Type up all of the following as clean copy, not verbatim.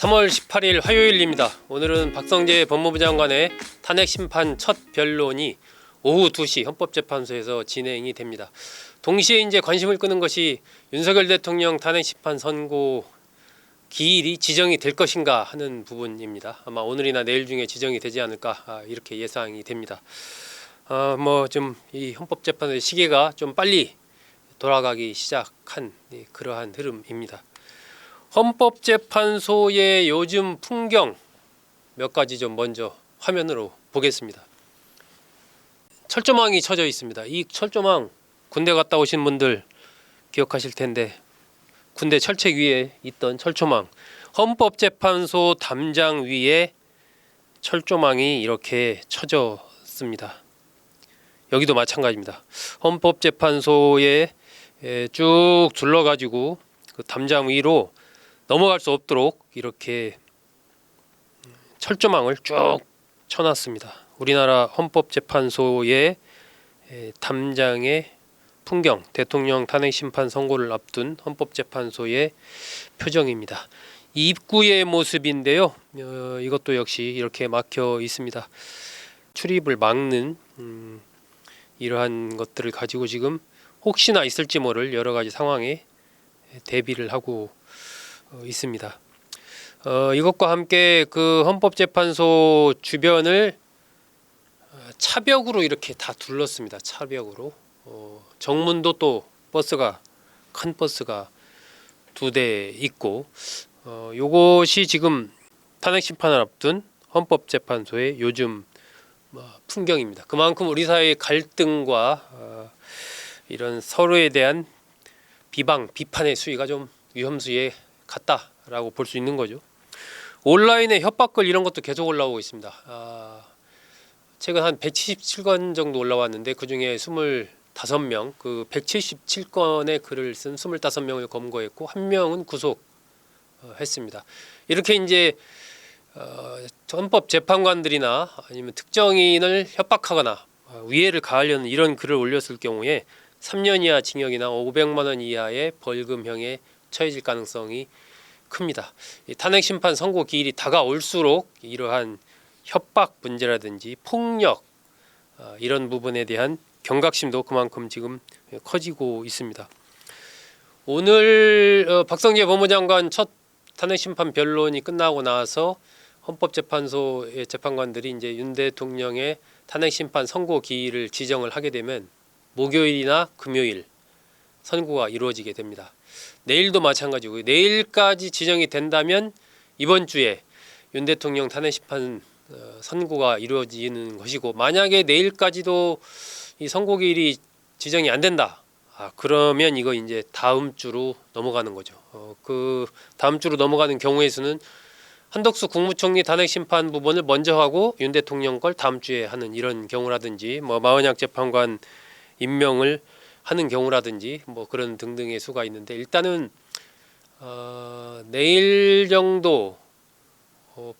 3월 18일 화요일입니다. 오늘은 박성재 법무부 장관의 탄핵 심판 첫 변론이 오후 2시 헌법재판소에서 진행이 됩니다. 동시에 이제 관심을 끄는 것이 윤석열 대통령 탄핵 심판 선고 기일이 지정이 될 것인가 하는 부분입니다. 아마 오늘이나 내일 중에 지정이 되지 않을까 이렇게 예상이 됩니다. 좀 이 헌법재판의 시계가 좀 빨리 돌아가기 시작한 그러한 흐름입니다. 헌법재판소의 요즘 풍경 몇 가지 좀 먼저 화면으로 보겠습니다. 철조망이 쳐져 있습니다. 이 철조망 군대 갔다 오신 분들 기억하실 텐데 군대 철책 위에 있던 철조망, 헌법재판소 담장 위에 철조망이 이렇게 쳐졌습니다. 여기도 마찬가지입니다. 헌법재판소에 쭉 둘러가지고 그 담장 위로 넘어갈 수 없도록 이렇게 철조망을 쭉 쳐놨습니다. 우리나라 헌법재판소의 담장의 풍경, 대통령 탄핵심판 선고를 앞둔 헌법재판소의 표정입니다. 입구의 모습인데요. 이것도 역시 이렇게 막혀 있습니다. 출입을 막는 이러한 것들을 가지고 지금 혹시나 있을지 모를 여러 가지 상황에 대비를 하고 있습니다. 이것과 함께 그 헌법재판소 주변을 차벽으로 이렇게 다 둘렀습니다. 차벽으로. 정문도 또 버스가 큰 버스가 2대 있고 요것이 지금 탄핵 심판을 앞둔 헌법재판소의 요즘 풍경입니다. 그만큼 우리 사회의 갈등과 이런 서로에 대한 비방, 비판의 수위가 좀 위험수위에 갔다라고 볼 수 있는 거죠. 온라인의 협박글 이런 것도 계속 올라오고 있습니다. 최근 한 177건 정도 올라왔는데 그중에 25명, 그 177건의 글을 쓴 25명을 검거했고 1명은 구속했습니다. 이렇게 이제 헌법재판관들이나 아니면 특정인을 협박하거나 위해를 가하려는 이런 글을 올렸을 경우에 3년 이하 징역이나 500만 원 이하의 벌금형에 처해질 가능성이 큽니다. 탄핵 심판 선고 기일이 다가올수록 이러한 협박 문제라든지 폭력 이런 부분에 대한 경각심도 그만큼 지금 커지고 있습니다. 오늘 박성재 법무장관 첫 탄핵 심판 변론이 끝나고 나서 헌법재판소의 재판관들이 이제 윤 대통령의 탄핵 심판 선고 기일을 지정을 하게 되면 목요일이나 금요일 선고가 이루어지게 됩니다. 내일도 마찬가지고요. 내일까지 지정이 된다면 이번 주에 윤 대통령 탄핵 심판 선고가 이루어지는 것이고, 만약에 내일까지도 이 선고기일이 지정이 안 된다. 그러면 이거 이제 다음 주로 넘어가는 거죠. 그 다음 주로 넘어가는 경우의 수는 한덕수 국무총리 탄핵 심판 부분을 먼저 하고 윤 대통령 걸 다음 주에 하는 이런 경우라든지, 마은약 재판관 임명을 하는 경우라든지 그런 등등의 수가 있는데, 일단은 내일 정도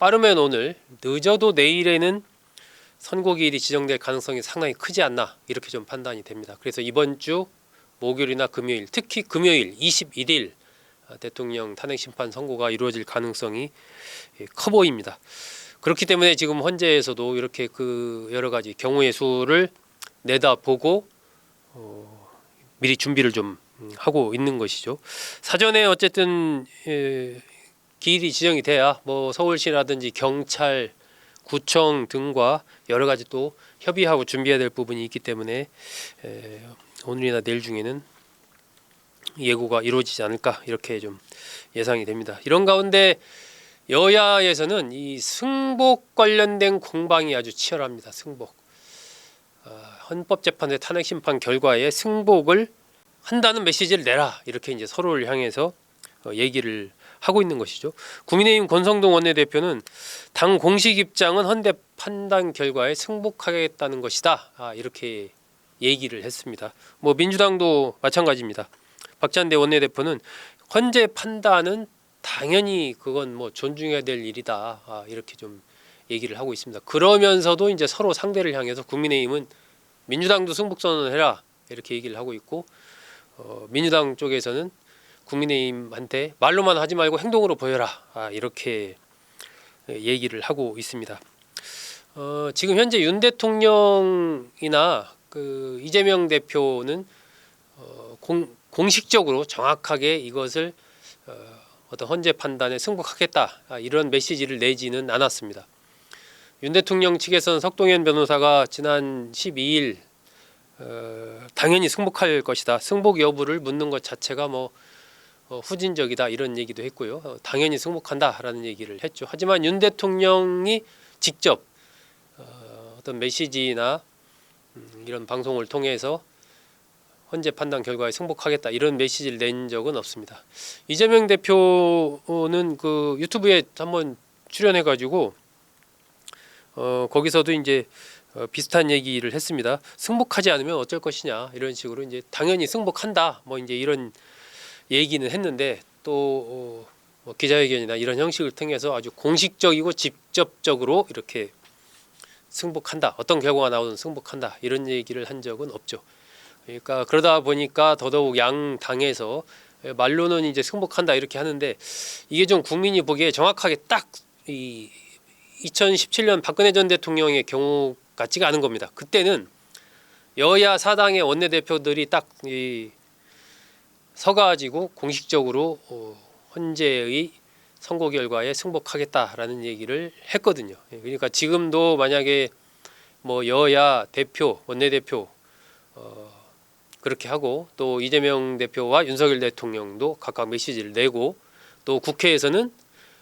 빠르면 오늘, 늦어도 내일에는 선고기일이 지정될 가능성이 상당히 크지 않나 이렇게 좀 판단이 됩니다. 그래서 이번 주 목요일이나 금요일, 특히 금요일 21일 대통령 탄핵 심판 선고가 이루어질 가능성이 커 보입니다. 그렇기 때문에 지금 헌재에서도 이렇게 그 여러 가지 경우의 수를 내다보고 미리 준비를 좀 하고 있는 것이죠. 사전에 어쨌든 기일이 지정이 돼야 서울시라든지 경찰, 구청 등과 여러 가지 또 협의하고 준비해야 될 부분이 있기 때문에 오늘이나 내일 중에는 예고가 이루어지지 않을까 이렇게 좀 예상이 됩니다. 이런 가운데 여야에서는 이 승복 관련된 공방이 아주 치열합니다. 승복. 헌법재판소의 탄핵 심판 결과에 승복을 한다는 메시지를 내라, 이렇게 이제 서로를 향해서 얘기를 하고 있는 것이죠. 국민의힘 권성동 원내대표는 당 공식 입장은 헌재 판단 결과에 승복하겠다는 것이다, 이렇게 얘기를 했습니다. 민주당도 마찬가지입니다. 박찬대 원내대표는 헌재 판단은 당연히 그건 존중해야 될 일이다, 이렇게 좀 얘기를 하고 있습니다. 그러면서도 이제 서로 상대를 향해서 국민의힘은 민주당도 승복 선언을 해라 이렇게 얘기를 하고 있고, 민주당 쪽에서는 국민의힘한테 말로만 하지 말고 행동으로 보여라, 이렇게 얘기를 하고 있습니다. 지금 현재 윤 대통령이나 그 이재명 대표는 공식적으로 정확하게 이것을 어떤 헌재 판단에 승복하겠다, 이런 메시지를 내지는 않았습니다. 윤 대통령 측에서는 석동현 변호사가 지난 12일 당연히 승복할 것이다, 승복 여부를 묻는 것 자체가 후진적이다, 이런 얘기도 했고요. 당연히 승복한다라는 얘기를 했죠. 하지만 윤 대통령이 직접 어떤 메시지나 이런 방송을 통해서 헌재 판단 결과에 승복하겠다, 이런 메시지를 낸 적은 없습니다. 이재명 대표는 그 유튜브에 한번 출연해가지고 거기서도 이제 비슷한 얘기를 했습니다. 승복하지 않으면 어쩔 것이냐, 이런 식으로 이제 당연히 승복한다, 이제 이런 얘기는 했는데 또 기자회견이나 이런 형식을 통해서 아주 공식적이고 직접적으로 이렇게 승복한다, 어떤 결과가 나오든 승복한다, 이런 얘기를 한 적은 없죠. 그러니까 그러다 보니까 더더욱 양 당에서 말로는 이제 승복한다 이렇게 하는데, 이게 좀 국민이 보기에 정확하게 딱 이 2017년 박근혜 전 대통령의 경우 같지가 않은 겁니다. 그때는 여야 사당의 원내대표들이 딱 서가지고 공식적으로 헌재의 선고 결과에 승복하겠다라는 얘기를 했거든요. 그러니까 지금도 만약에 여야 대표, 원내대표 그렇게 하고, 또 이재명 대표와 윤석열 대통령도 각각 메시지를 내고, 또 국회에서는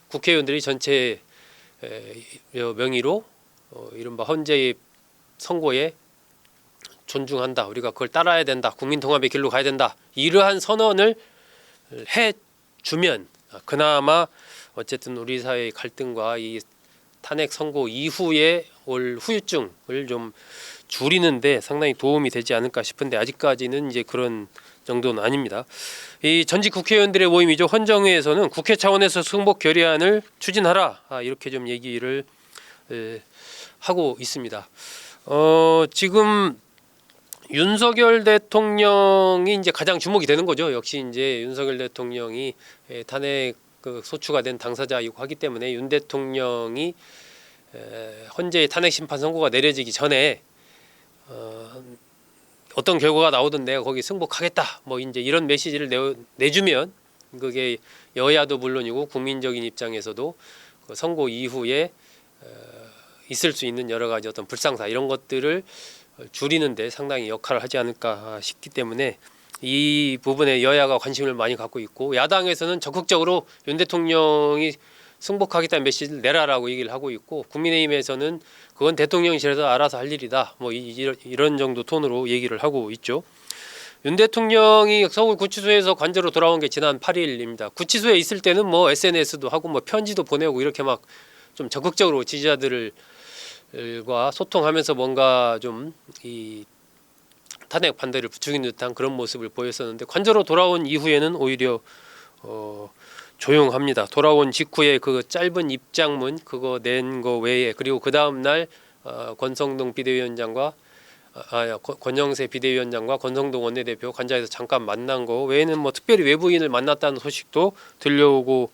국회의원들이 전체 명의로 이른바 헌재의 선고에 존중한다, 우리가 그걸 따라야 된다, 국민 통합의 길로 가야 된다, 이러한 선언을 해주면 그나마 어쨌든 우리 사회의 갈등과 이 탄핵 선고 이후에 올 후유증을 좀 줄이는데 상당히 도움이 되지 않을까 싶은데, 아직까지는 이제 그런 정도는 아닙니다. 이 전직 국회의원들의 모임이죠. 헌정회에서는 국회 차원에서 승복 결의안을 추진하라, 이렇게 좀 얘기를 하고 있습니다. 지금 윤석열 대통령이 이제 가장 주목이 되는 거죠. 역시 이제 윤석열 대통령이 탄핵 소추가 된 당사자이고 하기 때문에 윤 대통령이 헌재의 탄핵 심판 선고가 내려지기 전에 어떤 결과가 나오든 내가 거기 승복하겠다, 이제 이런 메시지를 내주면 그게 여야도 물론이고 국민적인 입장에서도 그 선고 이후에 있을 수 있는 여러 가지 어떤 불상사, 이런 것들을 줄이는데 상당히 역할을 하지 않을까 싶기 때문에 이 부분에 여야가 관심을 많이 갖고 있고, 야당에서는 적극적으로 윤 대통령이 승복하겠다는 메시지를 내라라고 얘기를 하고 있고, 국민의힘에서는 그건 대통령실에서 알아서 할 일이다, 이런 정도 톤으로 얘기를 하고 있죠. 윤 대통령이 서울 구치소에서 관저로 돌아온 게 지난 8일입니다. 구치소에 있을 때는 SNS도 하고 편지도 보내고 이렇게 막 좀 적극적으로 지지자들과 소통하면서 뭔가 좀 이 탄핵 반대를 부추긴 듯한 그런 모습을 보였었는데, 관저로 돌아온 이후에는 오히려 조용합니다. 돌아온 직후에 그 짧은 입장문 그거 낸 거 외에, 그리고 그 다음 날 권성동 비대위원장과 권영세 비대위원장과 권성동 원내대표 관저에서 잠깐 만난 거 외에는 특별히 외부인을 만났다는 소식도 들려오고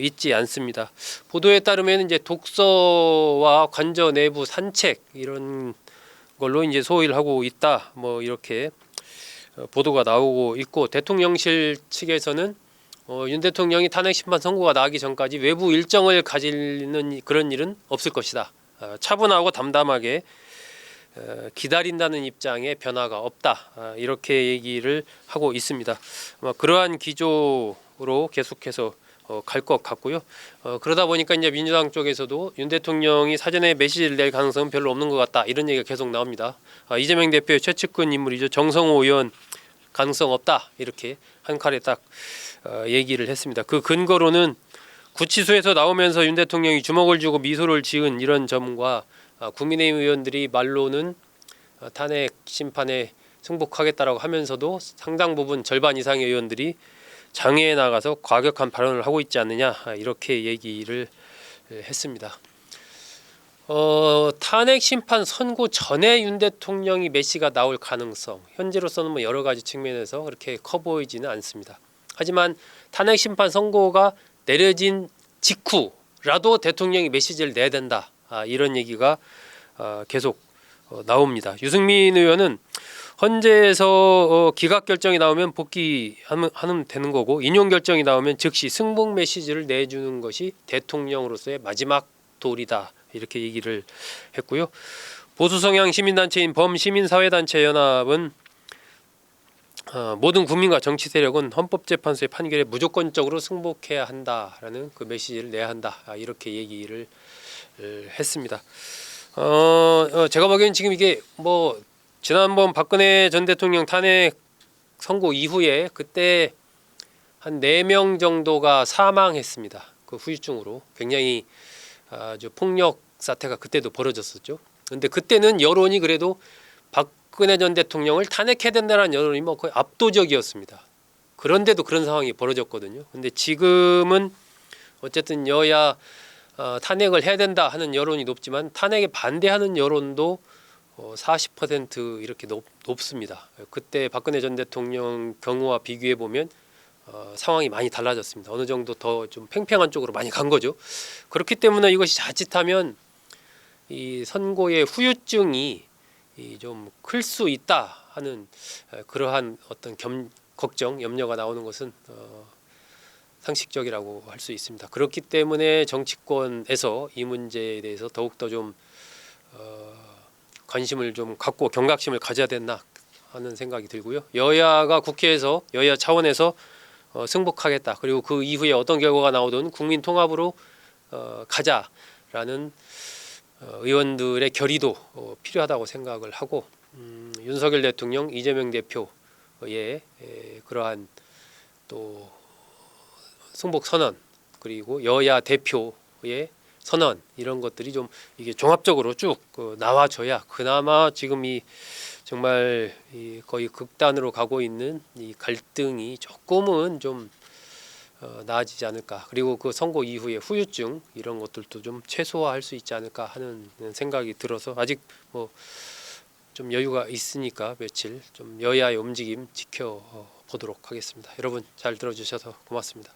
있지 않습니다. 보도에 따르면 이제 독서와 관저 내부 산책 이런 걸로 이제 소위를 하고 있다, 이렇게 보도가 나오고 있고, 대통령실 측에서는 윤 대통령이 탄핵 심판 선고가 나기 전까지 외부 일정을 가지는 그런 일은 없을 것이다, 차분하고 담담하게 기다린다는 입장에 변화가 없다, 이렇게 얘기를 하고 있습니다. 아마 그러한 기조로 계속해서 갈 것 같고요. 그러다 보니까 이제 민주당 쪽에서도 윤 대통령이 사전에 메시지를 낼 가능성은 별로 없는 것 같다, 이런 얘기가 계속 나옵니다. 이재명 대표의 최측근 인물이죠. 정성호 의원 가능성 없다, 이렇게 한 칼에 딱 얘기를 했습니다. 그 근거로는 구치소에서 나오면서 윤 대통령이 주먹을 쥐고 미소를 지은 이런 점과 국민의힘 의원들이 말로는 탄핵 심판에 승복하겠다라고 하면서도 상당 부분 절반 이상의 의원들이 장외에 나가서 과격한 발언을 하고 있지 않느냐, 이렇게 얘기를 했습니다. 탄핵 심판 선고 전에 윤 대통령이 메시가 나올 가능성, 현재로서는 여러 가지 측면에서 그렇게 커 보이지는 않습니다. 하지만 탄핵 심판 선고가 내려진 직후라도 대통령이 메시지를 내야 된다. 이런 얘기가 계속 나옵니다. 유승민 의원은 헌재에서 기각 결정이 나오면 복귀하면 되는 거고 인용 결정이 나오면 즉시 승복 메시지를 내주는 것이 대통령으로서의 마지막 도리다. 이렇게 얘기를 했고요. 보수 성향 시민단체인 범시민사회단체 연합은 모든 국민과 정치 세력은 헌법재판소의 판결에 무조건적으로 승복해야 한다라는 그 메시지를 내야 한다. 이렇게 얘기를 했습니다. 제가 보기엔 지금 이게 뭐 지난번 박근혜 전 대통령 탄핵 선고 이후에 그때 한 4명 정도가 사망했습니다. 그 후유증으로 굉장히 아주 폭력 사태가 그때도 벌어졌었죠. 근데 그때는 여론이 그래도 박근혜 전 대통령을 탄핵해야 된다는 여론이 뭐 거의 압도적이었습니다. 그런데도 그런 상황이 벌어졌거든요. 근데 지금은 어쨌든 여야 탄핵을 해야 된다 하는 여론이 높지만 탄핵에 반대하는 여론도 40% 이렇게 높습니다. 그때 박근혜 전 대통령 경우와 비교해 보면 상황이 많이 달라졌습니다. 어느 정도 더 좀 팽팽한 쪽으로 많이 간 거죠. 그렇기 때문에 이것이 자칫하면 이 선고의 후유증이 좀 클 수 있다 하는 그러한 어떤 걱정, 염려가 나오는 것은 상식적이라고 할 수 있습니다. 그렇기 때문에 정치권에서 이 문제에 대해서 더욱더 좀 관심을 좀 갖고 경각심을 가져야 된다 하는 생각이 들고요. 여야가 국회에서 여야 차원에서 승복하겠다. 그리고 그 이후에 어떤 결과가 나오든 국민 통합으로 가자라는 의원들의 결의도 필요하다고 생각을 하고 윤석열 대통령, 이재명 대표의 그러한 또 승복 선언 그리고 여야 대표의 선언 이런 것들이 좀 이게 종합적으로 쭉 나와줘야 그나마 지금 이 정말 거의 극단으로 가고 있는 이 갈등이 조금은 좀 나아지지 않을까. 그리고 그 선고 이후의 후유증 이런 것들도 좀 최소화할 수 있지 않을까 하는 생각이 들어서 아직 뭐 좀 여유가 있으니까 며칠 좀 여야의 움직임 지켜보도록 하겠습니다. 여러분 잘 들어주셔서 고맙습니다.